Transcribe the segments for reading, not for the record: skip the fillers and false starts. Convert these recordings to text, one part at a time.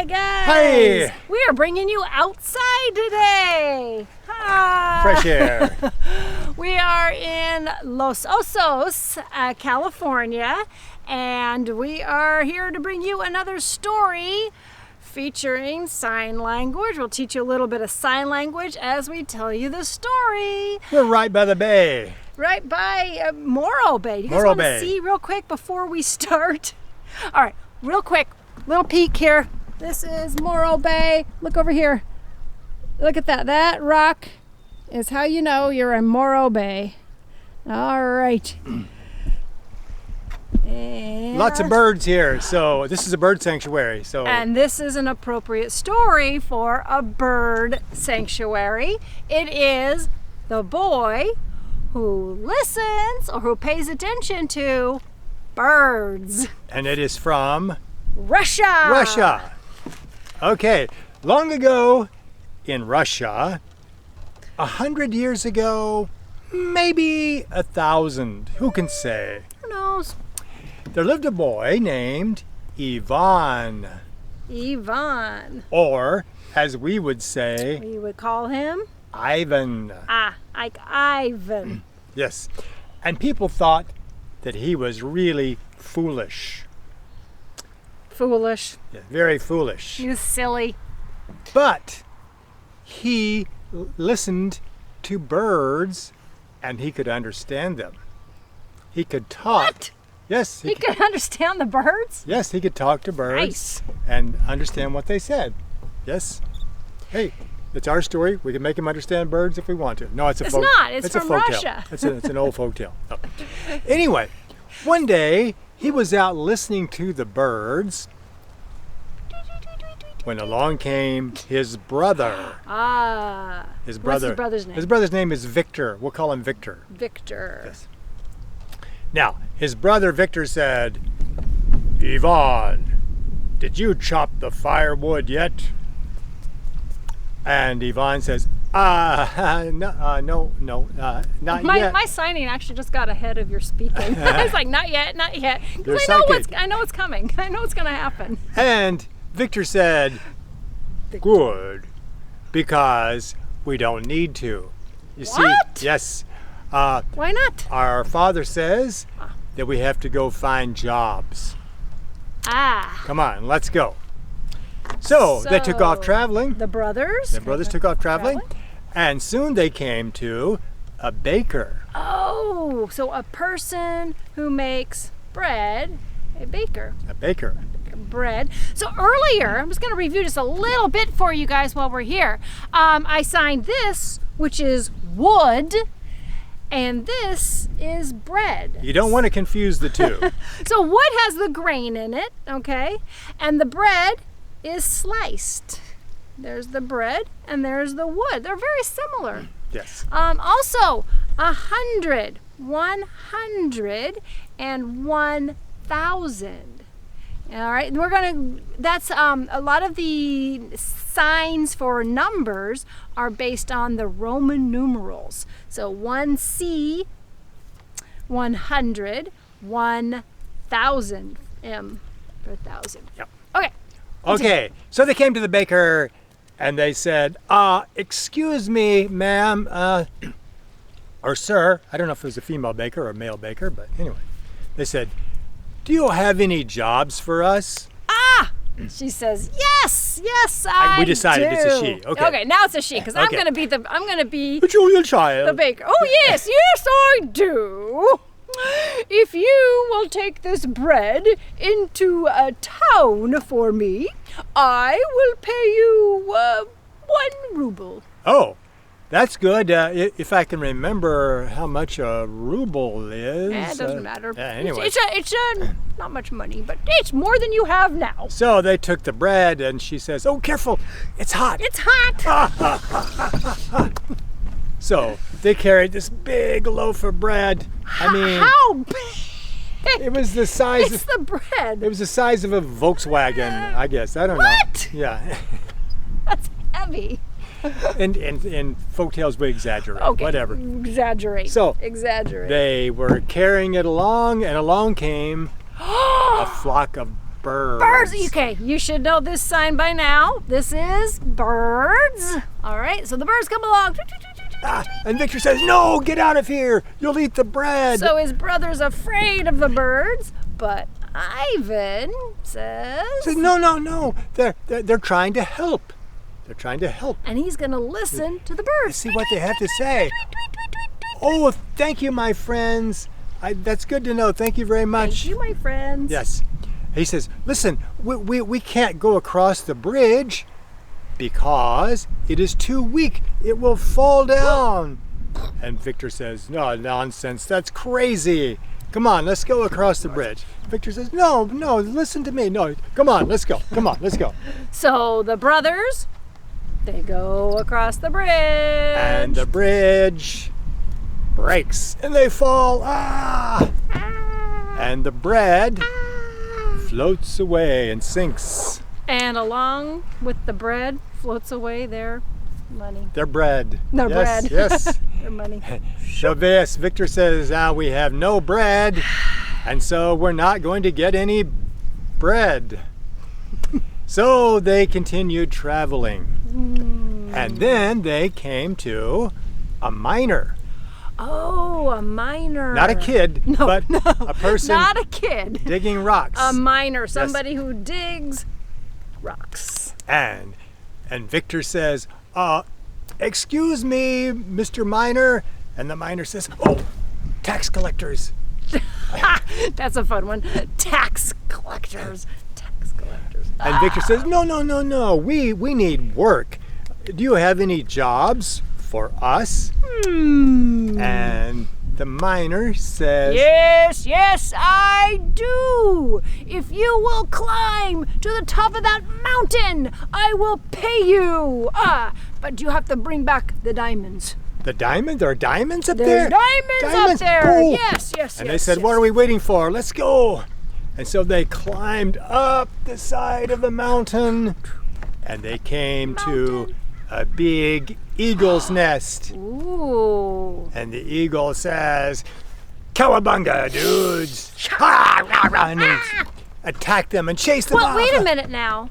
Hi guys! Hi! We are bringing you outside today! Hi! Fresh air. We are in Los Osos, California, and we are here to bring you another story featuring sign language. We'll teach you a little bit of sign language as we tell you the story. We're right by the bay. Right by Morro Bay. You guys Morro want to Bay. see real quick before we start? All right, real quick, little peek here. This is Morro Bay. Look over here. Look at that. That rock is how you know you're in Morro Bay. All right. And Lots of birds here. So this is a bird sanctuary. So And this is an appropriate story for a bird sanctuary. It is the boy who listens or who pays attention to birds. and it is from Russia. Russia. Okay. Long ago in Russia, 100 years ago, maybe 1,000. Who can say? Who knows? There lived a boy named Ivan, Ivan. or as we would say, We would call him Ivan. like Ivan. Yes. And people thought that he was really foolish. Foolish. Yeah, very foolish. You silly. But he listened to birds and he could understand them. He could talk. What? Yes, He could understand the birds? yes, he could talk to birds Nice. and understand what they said. Yes. Hey, it's our story. We can make him understand birds if we want to. No, it's a It's folk. not. It's a from folktale. Russia. It's an old folktale. Oh. Anyway, one day he was out listening to the birds when along came his brother. His brother. What's his brother's name? His brother's name is Victor. We'll call him Victor. Victor. Yes. Now, his brother Victor said, Ivan, did you chop the firewood yet? And Ivan says, no, not yet. My signing actually just got ahead of your speaking. I was like, not yet, not yet. You're Because psychic. I know it's coming. I know it's going to happen. And Victor said, good, because we don't need to. You What? see, yes, Why not? our father says that we have to go find jobs. Come on, let's go. So they took off traveling. The brothers? The brothers took off traveling, and soon they came to a baker. Oh, so a person who makes bread, a baker. A baker. Bread. So earlier, I'm just going to review just a little bit for you guys while we're here. I signed this, which is wood, and this is bread. You don't want to confuse the two. So wood has the grain in it, okay? And the bread is sliced. There's the bread and there's the wood. They're very similar. Yes. Also, 100, 100, and 1,000. All right, and that's a lot of the signs for numbers are based on the Roman numerals. So 1C, 100, 1,000, M for 1,000. Yep. Okay. Okay, so they came to the baker and they said, excuse me, ma'am, or sir, I don't know if it was a female baker or a male baker, but anyway, they said, do you have any jobs for us? She says, yes, I We decided do. it's a she. Okay. Now it's a she, because I'm Okay. gonna be But you're child. the baker. Oh yes, yes I do. If you will take this bread into a town for me, I will pay you 1 ruble. Oh, that's good. If I can remember how much a ruble is. It doesn't matter. Yeah, anyway. It's not much money, but it's more than you have now. So they took the bread and she says, oh, careful, it's hot. It's hot. So they carried this big loaf of bread. I mean, How big? it was the size It's of, the bread. it was the size of a Volkswagen, I guess. I don't know. What? Yeah. That's heavy. In folktales we exaggerate. Okay. Whatever. Exaggerate. So, exaggerate. They were carrying it along, and along came a flock of birds. Birds. Okay, you should know this sign by now. This is birds. All right, so the birds come along. And Victor says, no, get out of here. You'll eat the bread. So his brother's afraid of the birds, but Ivan says, no. They're trying to help. They're trying to help. And he's going to listen to the birds. See what they have to say. Oh, thank you, my friends. That's good to know. Thank you very much. Thank you, my friends. Yes. He says, listen, we can't go across the bridge because it is too weak. It will fall down. And Victor says, no, nonsense. That's crazy. Come on, let's go across the bridge. Victor says, no, listen to me. No, come on, let's go. Come on, let's go. So the brothers, they go across the bridge. And the bridge breaks and they fall. And the bread floats away and sinks. And along with the bread floats away their money. Their bread. Their bread. Yes. Their money. So Victor says, now we have no bread, and so we're not going to get any bread. So they continued traveling. And then they came to a miner. Oh, a miner. Not a kid, but a person. Not a kid. Digging rocks. A miner, somebody who digs rocks. And Victor says, excuse me, Mr. Miner. And the miner says, oh, tax collectors. That's a fun one. Tax collectors. Tax collectors. And Victor says, no. We need work. Do you have any jobs for us? And the miner says, Yes, I do. If you will climb to the top of that mountain, I will pay you. But you have to bring back the diamonds. The diamonds? There are diamonds up there? There's diamonds up there. Oh. Yes. And they said, what are we waiting for? Let's go. And so they climbed up the side of the mountain and they came to a big eagle's nest. Ooh. And the eagle says, cowabunga, dudes. And he attacked them and chased them off. Well, wait a minute now.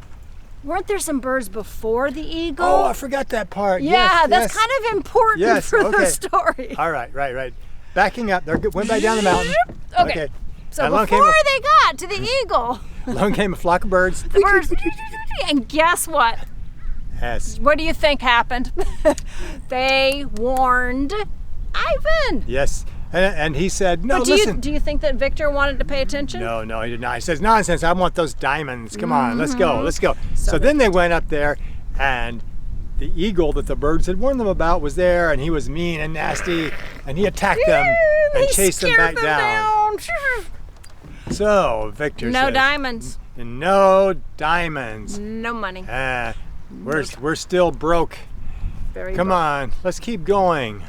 Weren't there some birds before the eagle? Oh, I forgot that part. Yeah, that's kind of important for the story. All right. Backing up. They went back down the mountain. Okay. So before they got to the eagle, along came a flock of birds. The birds. And guess what? Yes. What do you think happened? They warned Ivan. Yes. And he said, no, but listen. Do you think that Victor wanted to pay attention? No, he did not. He says, nonsense, I want those diamonds. Come on, let's go. So then they went up there, and the eagle that the birds had warned them about was there, and he was mean and nasty, and he attacked them and chased them back down. So Victor says, no diamonds. No diamonds. No money. We're still broke. Come on, let's keep going.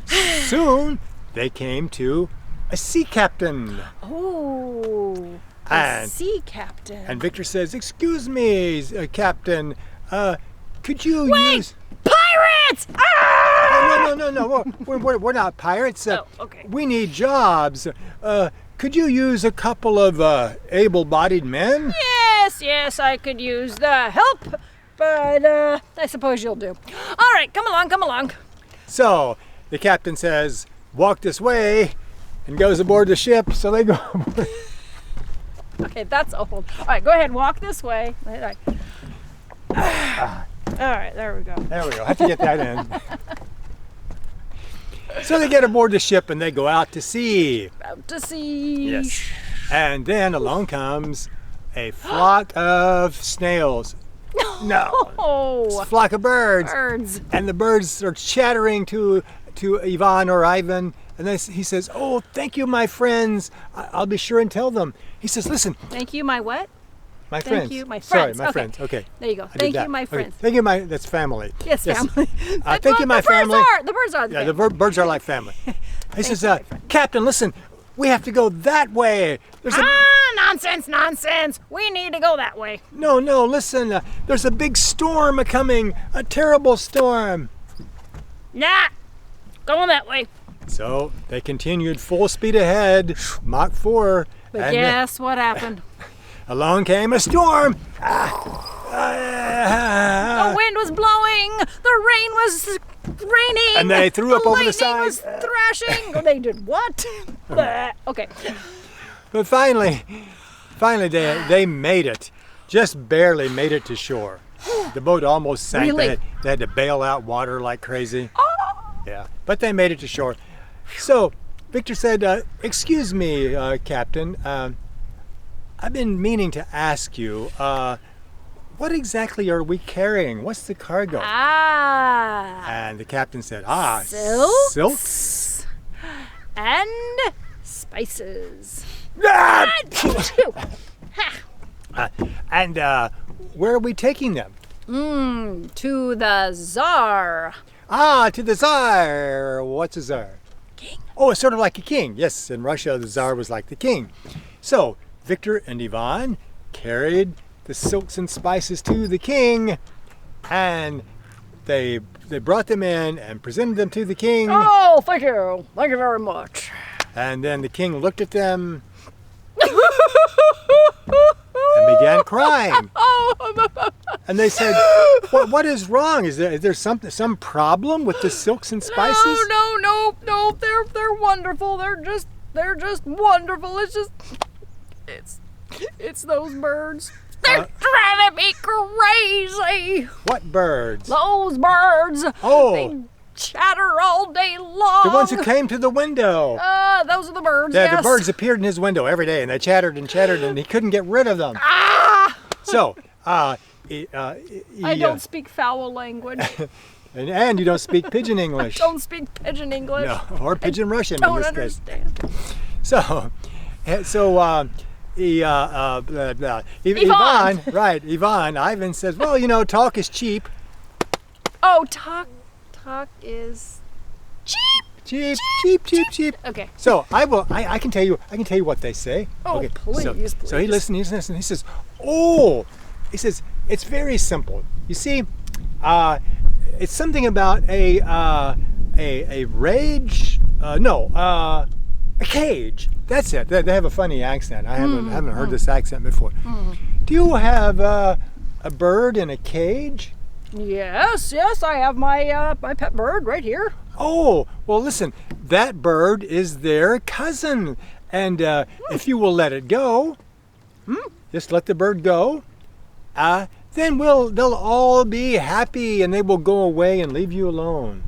Soon they came to a sea captain. Oh, a sea captain. And Victor says, excuse me, Captain, could you use... Pirates! No. We're not pirates. Okay. We need jobs. Could you use a couple of able-bodied men? Yes, I could use the help, but I suppose you'll do. All right, come along. So the captain says, walk this way, and goes aboard the ship, so they go aboard. Okay, that's old. All right, go ahead, walk this way. All right, there we go. I have to get that in. So they get aboard the ship and they go out to sea. Yes. And then along comes a flock of snails. No. It's a flock of birds. And the birds are chattering to Ivan or Ivan. And then he says, oh, thank you, my friends. I'll be sure and tell them. He says, listen. Thank you, my what? My friends. Thank you, my friends. Sorry, my friends. Okay. There you go. Thank you, my friends. Okay. Thank you, that's family. Yes, family. Thank you, my family. The birds are the family. The birds are like family. He says, Captain, listen, we have to go that way. Nonsense. We need to go that way. No, listen. There's a big storm coming. A terrible storm. Nah, going that way. So they continued full speed ahead, Mach 4. But guess what happened? along came a storm. The wind was blowing. The rain was raining. And they threw up over the side. lightning was thrashing. Oh, they did what? Okay. But finally they made it. Just barely made it to shore. The boat almost sank. Really? They had to bail out water like crazy. Oh. Yeah, but they made it to shore. So Victor said, excuse me, Captain. I've been meaning to ask you, what exactly are we carrying? What's the cargo? And the captain said, silks silks and spices. Ah! Ha. And where are we taking them? To the czar. To the Tsar. What's a Tsar? King. Oh, it's sort of like a king. Yes, in Russia, the Tsar was like the king. So Victor and Ivan carried the silks and spices to the king, and they brought them in and presented them to the king. Oh, thank you. Thank you very much. And then the king looked at them and began crying. And they said, what is wrong? Is there some problem with the silks and spices? No. They're wonderful. They're just wonderful. It's those birds. They're driving me crazy. What birds? Those birds. Oh. They chatter all day long. The ones who came to the window. Those are the birds. Yeah, yes. the birds appeared in his window every day, and they chattered, and he couldn't get rid of them. So, I don't speak foul language. and you don't speak Pidgin English. Don't speak Pidgin English. No, or Pidgin Russian Don't in this understand. case. So, Ivan says, well, talk is cheap. Oh, talk is cheap. Cheap. Okay. So I can tell you what they say. Oh, okay. please. So he listens. He says, it's very simple. You see, it's something about a cage. That's it. They have a funny accent. I haven't heard this accent before. Do you have a bird in a cage? Yes, I have my pet bird right here. Oh, well, listen, that bird is their cousin. And if you will let it go, just let the bird go, then they'll all be happy and they will go away and leave you alone.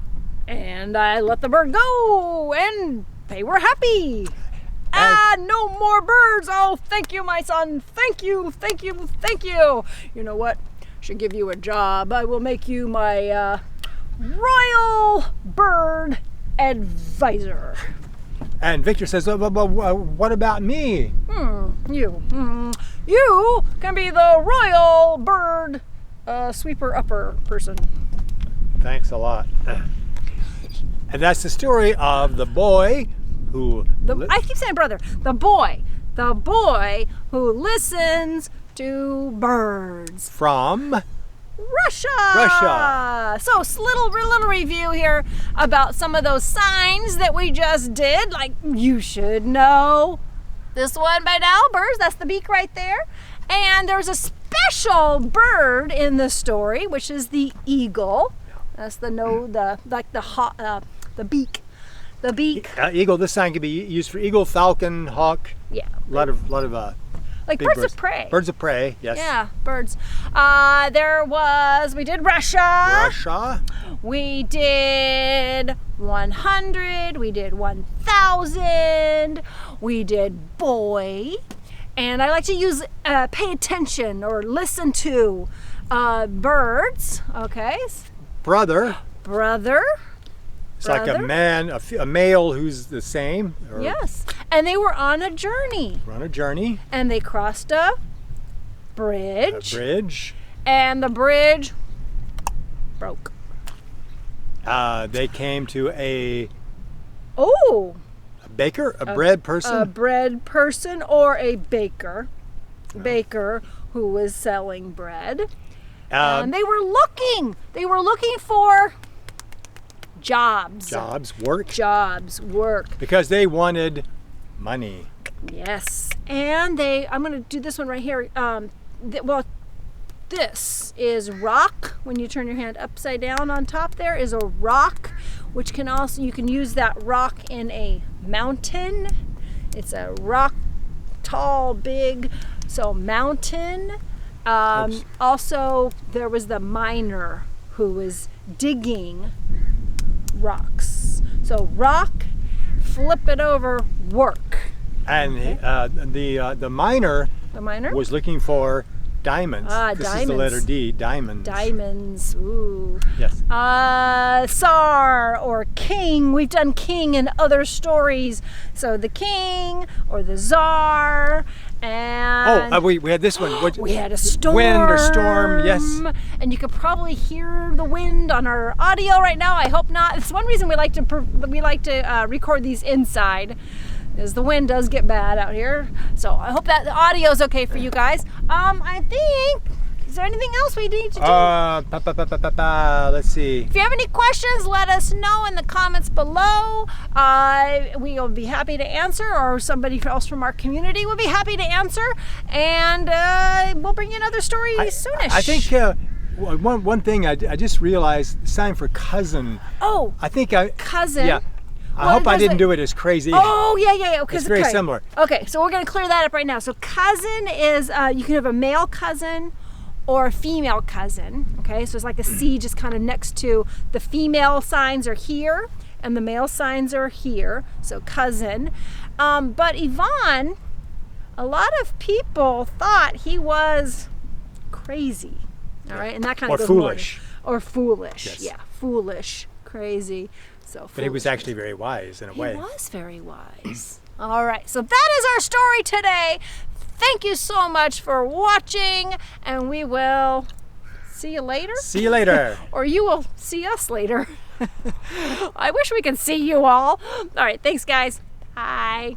And I let the bird go, and they were happy. No more birds. Oh, thank you, my son. Thank you. You know what? Should give you a job. I will make you my royal bird advisor. And Victor says, what about me? You can be the royal bird sweeper upper person. Thanks a lot. And that's the story of the boy who... I keep saying brother. The boy who listens to birds. From... Russia. So little review here about some of those signs that we just did. Like, you should know this one by now, birds. That's the beak right there. And there's a special bird in the story, which is the eagle. That's the beak. The beak. Eagle. This sign can be used for eagle, falcon, hawk. Yeah. A lot of like birds of prey. Birds of prey, yes. Yeah, birds. We did Russia. We did 100. We did 1,000. We did boy. And I like to use pay attention or listen to birds. Okay. Brother. It's like a man, a male who's the same. Yes. And they were on a journey. And they crossed a bridge. And the bridge broke. They came to a baker, a bread person. A bread person or a baker. Baker who was selling bread. And they were looking for jobs, work. Because they wanted money. Yes. And I'm going to do this one right here. This is rock. When you turn your hand upside down on top, there is a rock, which you can use that rock in a mountain. It's a rock, tall, big, so mountain. Also, there was the miner who was digging rocks. So rock, flip it over, work. And the miner was looking for diamonds. This diamonds. is the letter D, diamonds. Diamonds, ooh. Yes. Czar or king. We've done king in other stories. So the king or the czar. And we had this one. we had a storm. Wind or storm, yes. And you could probably hear the wind on our audio right now. I hope not. It's one reason we like to record these inside, is the wind does get bad out here. So I hope that the audio is okay for you guys. I think, is there anything else we need to do? Let's see. If you have any questions, let us know in the comments below. We will be happy to answer, or somebody else from our community will be happy to answer. And we'll bring you another story soonish. I think one thing I just realized, the sign for cousin. Oh, I think cousin. Yeah. I hope I didn't do it as crazy. Oh, yeah. It's very similar. Okay, so we're going to clear that up right now. So cousin is, you can have a male cousin or a female cousin. Okay, so it's like a C just kind of next to the female signs are here and the male signs are here. So cousin. But Yvonne, a lot of people thought he was crazy. All right, and that kind of goes foolish. Or foolish. Yes. Yeah, foolish, crazy. But he was actually very wise in a way. He was very wise. All right, so that is our story today. Thank you so much for watching, and we will see you later. See you later. Or you will see us later. I wish we could see you all. All right, thanks, guys. Bye.